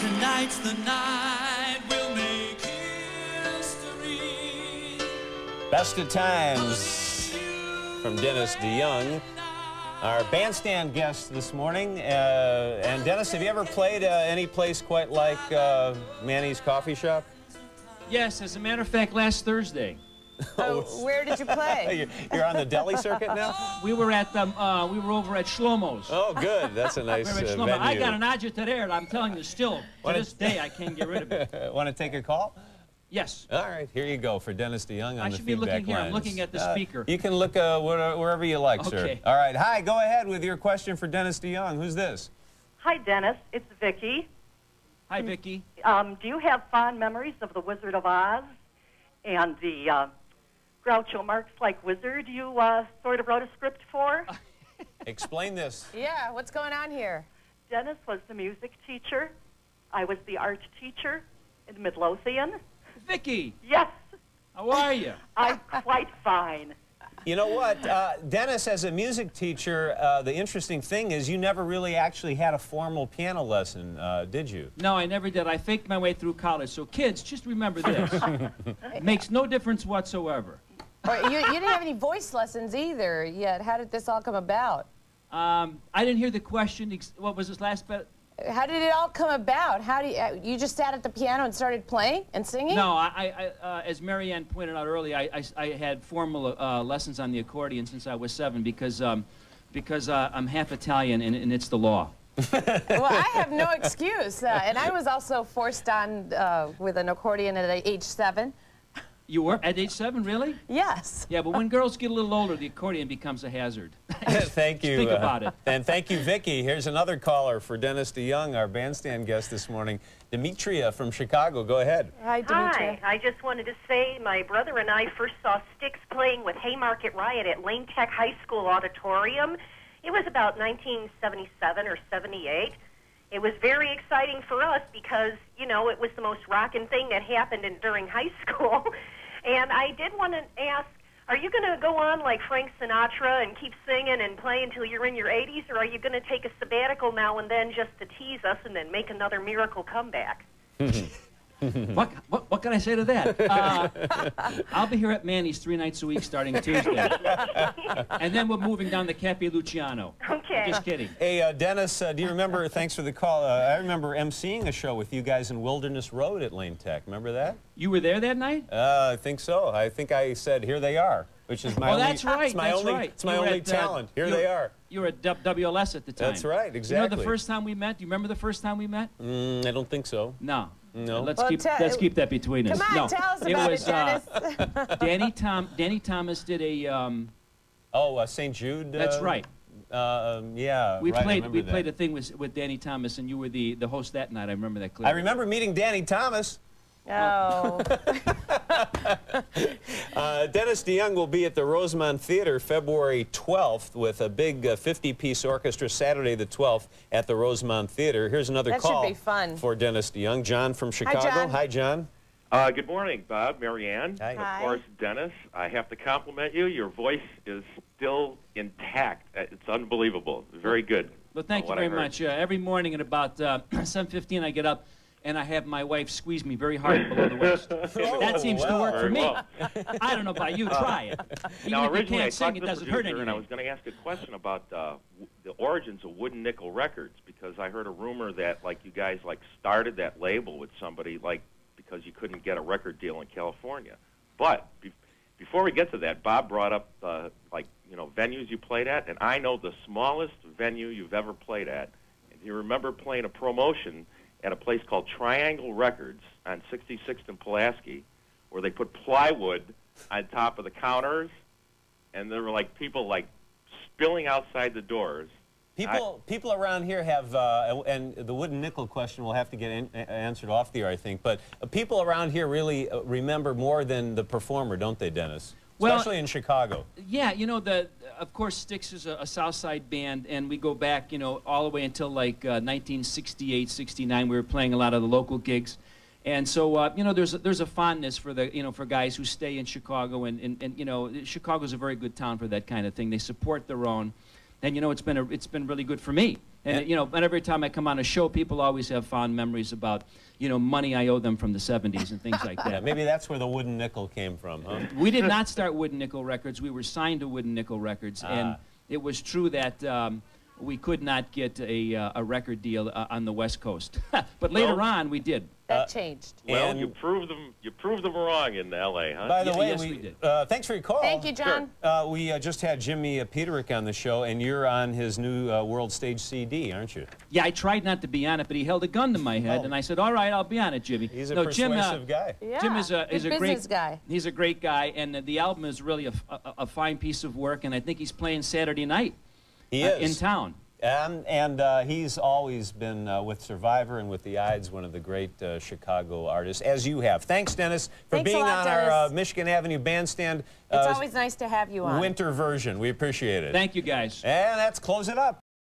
Tonight's the night we'll make history. Best of Times from Dennis DeYoung, our bandstand guest this morning. And Dennis, have you ever played any place quite like Manny's Coffee Shop? Yes, as a matter of fact, last Thursday. Oh, where did you play? You're on the deli circuit now? We were at we were over at Shlomo's. Oh, good. That's a nice venue. I got an agita there, I'm telling you, still to this day I can't get rid of it. Want to take a call? Yes. All right, here you go for Dennis DeYoung on the feedback lines. I should be looking here. I'm looking at the speaker. You can look wherever you like, sir. Okay. All right. Hi. Go ahead with your question for Dennis DeYoung. Who's this? Hi, Dennis. It's Vicki. Hi, Vicki. Do you have fond memories of The Wizard of Oz and the Groucho Marx-like wizard you sort of wrote a script for? Explain this. Yeah, what's going on here? Dennis was the music teacher. I was the art teacher in Midlothian. Vicki. Yes. How are you? I'm quite fine. You know what, Dennis, as a music teacher, the interesting thing is you never really actually had a formal piano lesson, did you? No, I never did. I faked my way through college. So kids, just remember this. It makes no difference whatsoever. You didn't have any voice lessons either yet. How did this all come about? I didn't hear the question. What was this last bit? How did it all come about? How do you just sat at the piano and started playing and singing? No, as Marianne pointed out earlier, I had formal lessons on the accordion since I was 7 because I'm half Italian and it's the law. Well, I have no excuse, and I was also forced on with an accordion at age 7. You were at age 7, really? Yes. Yeah, but when girls get a little older, the accordion becomes a hazard. Thank you. Think about it. And thank you, Vicki. Here's another caller for Dennis DeYoung, our bandstand guest this morning. Demetria from Chicago. Go ahead. Hi, Demetria. Hi. I just wanted to say my brother and I first saw Styx playing with Haymarket Riot at Lane Tech High School Auditorium. It was about 1977 or 78. It was very exciting for us because, you know, it was the most rockin' thing that happened during high school. And I did want to ask, are you going to go on like Frank Sinatra and keep singing and playing until you're in your 80s, or are you going to take a sabbatical now and then just to tease us and then make another miracle comeback? What can I say to that? I'll be here at Manny's 3 nights a week starting Tuesday. And then we're moving down to Cape Luciano. Okay. Just kidding. Hey, Dennis, do you remember, thanks for the call, I remember emceeing a show with you guys in Wilderness Road at Lane Tech. Remember that? You were there that night? I think so. I think I said, here they are, which is my only, that's right. it's my only talent. Here they are. You were at WLS at the time. That's right, exactly. You know the first time we met? Do you remember the first time we met? I don't think so. No. No. Let's keep that between us. Come on, tell us about it, Dennis. Danny Thomas did a... St. Jude? That's right. Yeah, we right, played a thing with Danny Thomas, and you were the host that night. I remember that clearly. I remember meeting Danny Thomas. Oh. Dennis DeYoung will be at the Rosemont Theater February 12th with a big 50-piece orchestra Saturday the 12th at the Rosemont Theater. Here's another call should be fun. for Dennis DeYoung. John from Chicago. Hi, John. Good morning, Bob, Marianne. Hi. Of course, Dennis. I have to compliment you. Your voice is still intact. It's unbelievable. Very good. Well, thank you very much. Every morning at about 7:15, I get up, and I have my wife squeeze me very hard below the waist. That seems to work for me. Well. I don't know about you. Try it. Even Now, if you originally, can't sing, it I talked to doesn't the hurt producer, anything. and I was going to ask a question about the origins of Wooden Nickel Records, because I heard a rumor that, like, you guys, like, started that label with somebody, like, because you couldn't get a record deal in California. But before we get to that, Bob brought up, like, you know, venues you played at, and I know the smallest venue you've ever played at. And you remember playing a promotion at a place called Triangle Records on 66th and Pulaski, where they put plywood on top of the counters, and there were, like, people, like, spilling outside the doors. People around here have, and the wooden nickel question will have to get answered off the air, I think, but people around here really remember more than the performer, don't they, Dennis? Especially in Chicago. Yeah, you know, of course, Styx is a South Side band, and we go back, you know, all the way until like 1968, 69. We were playing a lot of the local gigs. And so, you know, there's a fondness for the, you know, for guys who stay in Chicago, and you know, Chicago's a very good town for that kind of thing. They support their own. And you know, it's been really good for me. And, you know, and every time I come on a show, people always have fond memories about, you know, money I owe them from the 70s and things like that. Yeah, maybe that's where the wooden nickel came from, huh? We did not start Wooden Nickel Records. We were signed to Wooden Nickel Records, and it was true that we could not get a record deal on the West Coast. But later on, we did. That changed. Well, you proved them wrong in L.A., huh? By the way, yes, we did. Thanks for your call. Thank you, John. We just had Jimmy Peterick on the show, and you're on his new World Stage CD, aren't you? Yeah, I tried not to be on it, but he held a gun to my head, and I said, "All right, I'll be on it, Jimmy." He's a persuasive guy. Yeah. Jim is a Good business guy. He's a great guy, and the album is really a fine piece of work, and I think he's playing Saturday night in town. And he's always been with Survivor and with the Ides, one of the great Chicago artists, as you have. Thanks, Dennis, for Thanks being a lot, on our Dennis. Michigan Avenue Bandstand It's always nice to have you on. winter version. We appreciate it. Thank you, guys. And let's close it up.